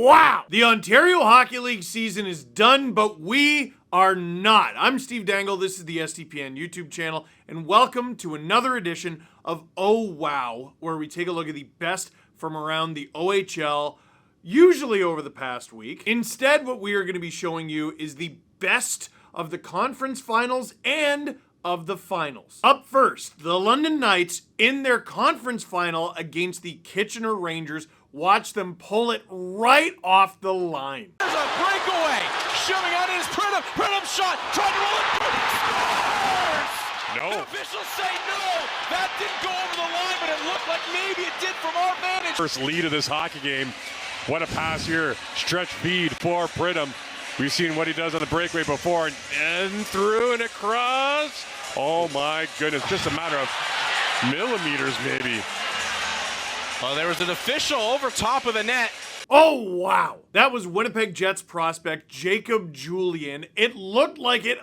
wow! The Ontario Hockey League season is done, but we are not. I'm Steve Dangle, this is the STPN YouTube channel, and welcome to another edition of Oh Wow, where we take a look at the best from around the OHL, usually over the past week. Instead, what we are going to be showing you is the best of the conference finals and of the finals. Up first, the London Knights in their conference final against the Kitchener Rangers. Watch them pull it right off the line. There's a breakaway. Shoving out his Pridham shot. Trying to roll it. Scores! No. The officials say no. That didn't go over the line, but it looked like maybe it did from our vantage. First lead of this hockey game. What a pass here. Stretch feed for Pridham. We've seen what he does on the breakaway before. And through and across. Oh my goodness. Just a matter of millimeters maybe. Well, there was an official over top of the net. Oh, wow. That was Winnipeg Jets prospect Jacob Julien. It looked like it,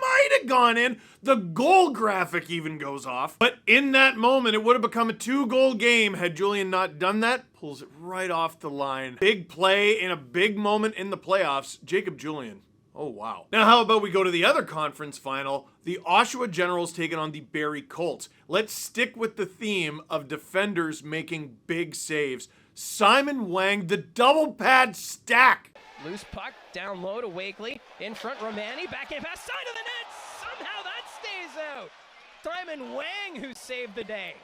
might have gone in. The goal graphic even goes off. But in that moment, it would have become a 2-goal game had Julien not done that. Pulls it right off the line. Big play in a big moment in the playoffs. Jacob Julien. Oh, wow. Now, how about we go to the other conference final? The Oshawa Generals taking on the Barrie Colts. Let's stick with the theme of defenders making big saves. Simon Wang, the double pad stack. Loose puck, down low to Wakely. In front, Romani, backhand pass, side of the net. Somehow that stays out. Simon Wang who saved the day.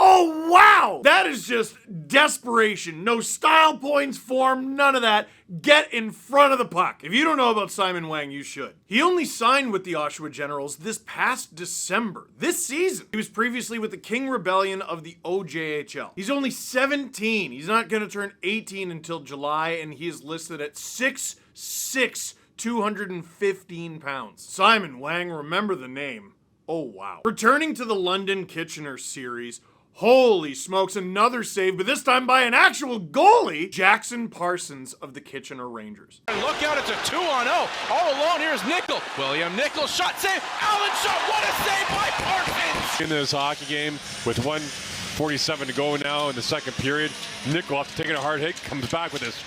Oh, wow! That is just desperation. No style points, form, none of that. Get in front of the puck. If you don't know about Simon Wang, you should. He only signed with the Oshawa Generals this past December, this season. He was previously with the King Rebellion of the OJHL. He's only 17. He's not going to turn 18 until July, and he is listed at 6'6", 215 pounds. Simon Wang, remember the name. Oh, wow. Returning to the London Kitchener series, holy smokes, another save, but this time by an actual goalie, Jackson Parsons of the Kitchener Rangers. Look out, it's a 2-on-0. All alone, here's Nickel. William Nickel, shot save. Allen shot, what a save by Parsons! In this hockey game with 1:47 to go now in the second period, Nickel, after taking a hard hit, comes back with this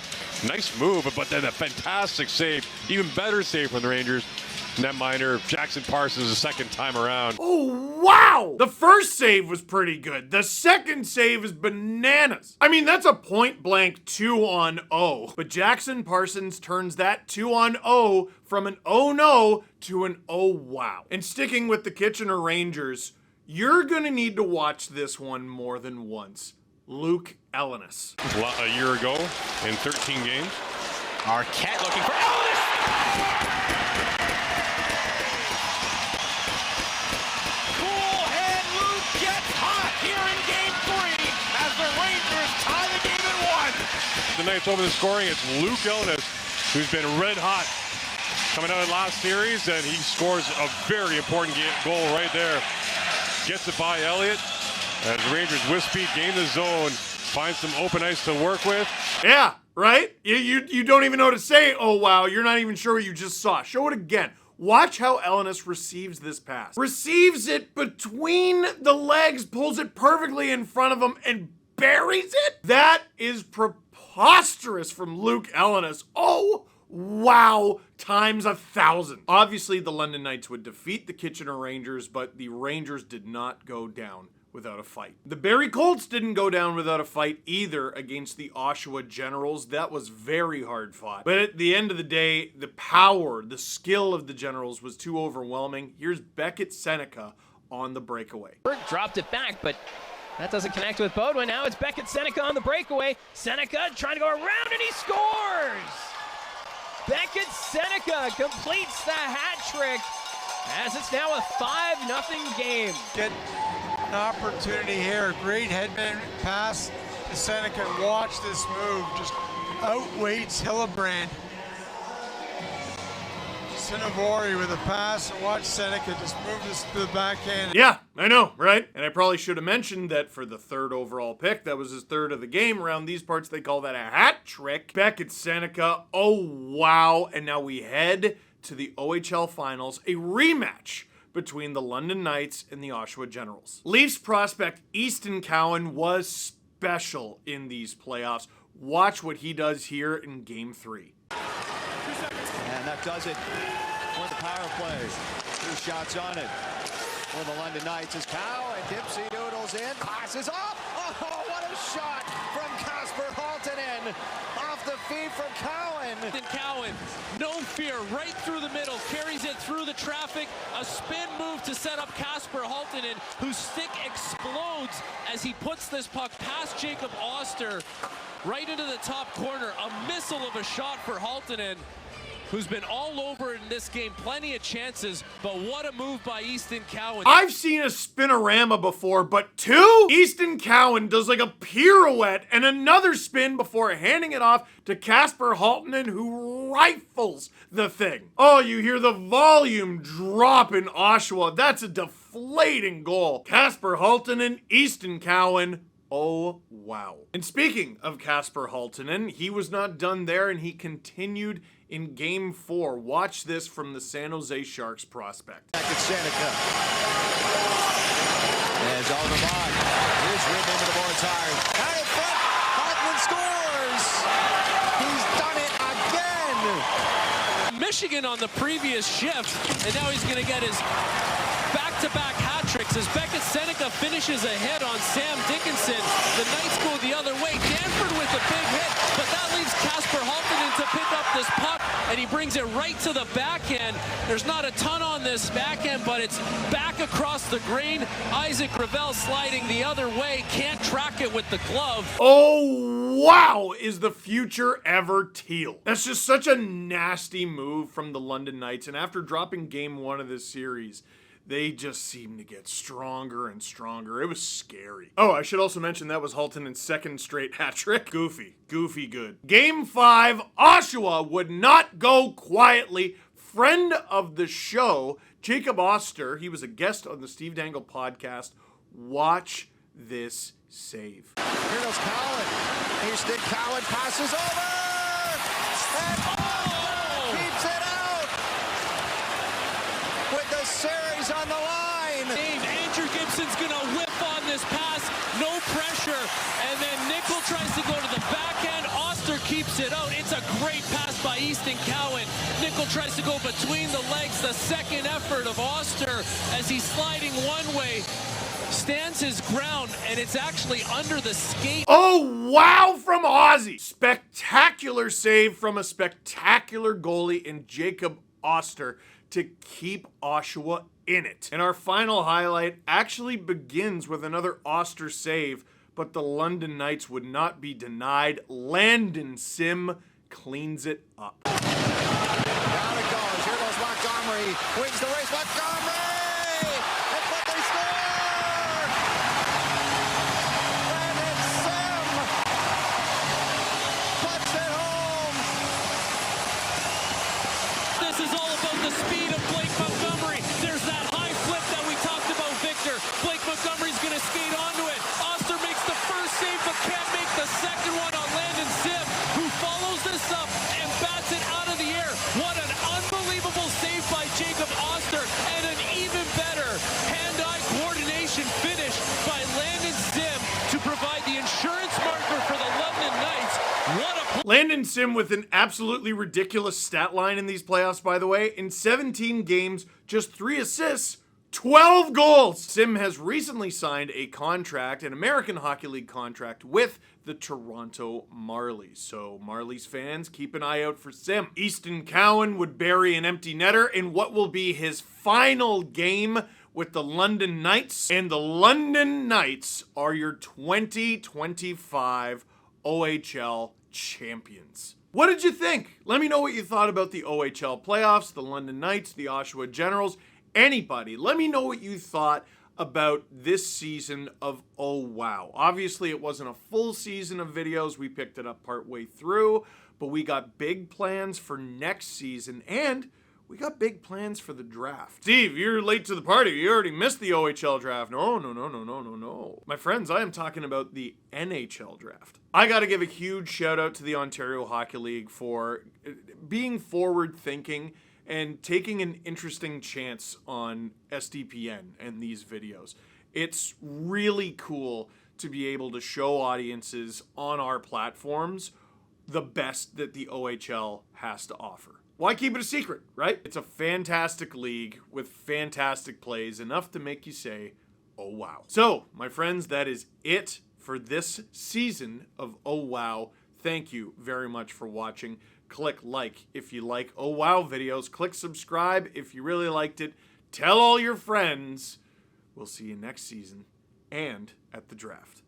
nice move, but then a fantastic save, even better save from the Rangers. Netminder Jackson Parsons the second time around. Oh, wow! The first save was pretty good. The second save is bananas. I mean, that's a point-blank 2-on-0. But Jackson Parsons turns that 2-on-0 from an oh no to an oh wow. And sticking with the Kitchener Rangers, you're gonna need to watch this one more than once. Luke Ellenis. A year ago in 13 games. Arquette looking for Ellenis! The Knights over the scoring. It's Luke Ellenis, who's been red hot coming out of the last series, and he scores a very important goal right there. Gets it by Elliott as the Rangers with speed gain the zone, find some open ice to work with. Yeah, right? You don't even know what to say. Oh, wow. You're not even sure what you just saw. Show it again. Watch how Ellenis receives this pass. Receives it between the legs, pulls it perfectly in front of him, and buries it? That is preposterous from Luke Ellenis. Oh, wow, times 1,000. Obviously, the London Knights would defeat the Kitchener Rangers, but the Rangers did not go down without a fight. The Barrie Colts didn't go down without a fight either against the Oshawa Generals. That was very hard fought. But at the end of the day, the power, the skill of the Generals was too overwhelming. Here's Beckett Seneca on the breakaway. Dropped it back, but that doesn't connect with Bodwin. Now it's Beckett Seneca on the breakaway. Seneca trying to go around, and he scores! Beckett Seneca completes the hat trick as it's now a 5-0 game. Get an opportunity here. Great headman pass to Seneca. Watch this move. Just outweights Hillebrand. Sinovori with a pass, and watch Seneca just move this to the backhand. Yeah, I know, right? And I probably should have mentioned that for the third overall pick, that was his third of the game. Around these parts, they call that a hat trick. Beckett Seneca, oh wow. And now we head to the OHL Finals, a rematch between the London Knights and the Oshawa Generals. Leafs prospect Easton Cowan was special in these playoffs. Watch what he does here in Game 3. And that does it for the power play. 2 shots on it for the London Knights as Cow and Dipsy doodles in. Passes up. Oh, what a shot from Kasper Halttunen. Off the feed from Cowan. And Cowan, no fear, right through the middle, carries it through the traffic. A spin move to set up Kasper Halttunen, whose stick explodes as he puts this puck past Jacob Oster right into the top corner. A missile of a shot for Halttunen, who's been all over in this game, plenty of chances, but what a move by Easton Cowan. I've seen a spinorama before, but 2? Easton Cowan does like a pirouette and another spin before handing it off to Kasper Halttunen, who rifles the thing. Oh, you hear the volume drop in Oshawa. That's a deflating goal. Kasper Halttunen, Easton Cowan. Oh, wow. And speaking of Kasper Halttunen, he was not done there and he continued in Game 4. Watch this from the San Jose Sharks prospect. Back at Seneca. As Oliver Vaughn is ripped into the boards hard. Out in front, Hoffman scores! He's done it again! Michigan on the previous shift, and now he's going to get his back-to-back hat tricks as Beckett Seneca finishes a hit on Sam Dickinson. The Knights go the other way. Danford with a big hit, but that leaves Kasper Halttunen to pick up this puck, and he brings it right to the backhand. There's not a ton on this backhand, but it's back across the grain. Isaac Ravel sliding the other way, can't track it with the glove. Oh, wow, is the future ever teal. That's just such a nasty move from the London Knights, and after dropping Game 1 of this series, they just seem to get stronger and stronger. It was scary. Oh, I should also mention that was Halttunen's second straight hat trick. Goofy good. Game 5, Oshawa would not go quietly. Friend of the show, Jacob Oster, he was a guest on the Steve Dangle podcast. Watch this save. Here goes Cowan. Houston Cowan passes over. And keeps it out. With the series on the line. Andrew Gibson's going to whip on this pass. No pressure. And then Nickel tries to go to the backhand. Oster keeps it out. It's a great pass by Easton Cowan. Nickel tries to go between the legs. The second effort of Oster as he's sliding one way. Stands his ground, and it's actually under the skate. Oh, wow, from Ozzy. Spectacular save from a spectacular goalie in Jacob Oster to keep Oshawa in it. And our final highlight actually begins with another Oster save, but the London Knights would not be denied. Landon Sim cleans it up. Down it goes. Here goes Montgomery. Wins the race. Montgomery! And but they score! Landon Sim puts it home. This is all about the speed of Blake Montgomery. There's that high flip that we talked about, Victor. Blake Montgomery's going to skate onto it. Oster makes the first save, but can't make the second one on Landon Sim, who follows this up and bats it out of the air. What an unbelievable save by Jacob Oster, and an even better hand-eye coordination finish by Landon Sim to provide the insurance marker for the London Knights. What a Landon Sim with an absolutely ridiculous stat line in these playoffs, by the way. In 17 games, just 3 assists, 12 goals. Sim has recently signed a contract, an American Hockey League contract, with the Toronto Marlies. So Marlies fans, keep an eye out for Sim. Easton Cowan would bury an empty netter in what will be his final game with the London Knights. And the London Knights are your 2025 OHL champions. What did you think? Let me know what you thought about the OHL playoffs, the London Knights, the Oshawa Generals, anybody. Let me know what you thought about this season of Oh Wow. Obviously, it wasn't a full season of videos. We picked it up partway through, but we got big plans for next season, and we got big plans for the draft. Steve, you're late to the party. You already missed the OHL draft. No. My friends, I am talking about the NHL draft. I got to give a huge shout out to the Ontario Hockey League for being forward thinking and taking an interesting chance on SDPN and these videos. It's really cool to be able to show audiences on our platforms the best that the OHL has to offer. Why keep it a secret, right? It's a fantastic league with fantastic plays, enough to make you say, oh wow. So, my friends, that is it for this season of Oh Wow. Thank you very much for watching. Click like if you like Oh Wow videos. Click subscribe if you really liked it. Tell all your friends. We'll see you next season and at the draft.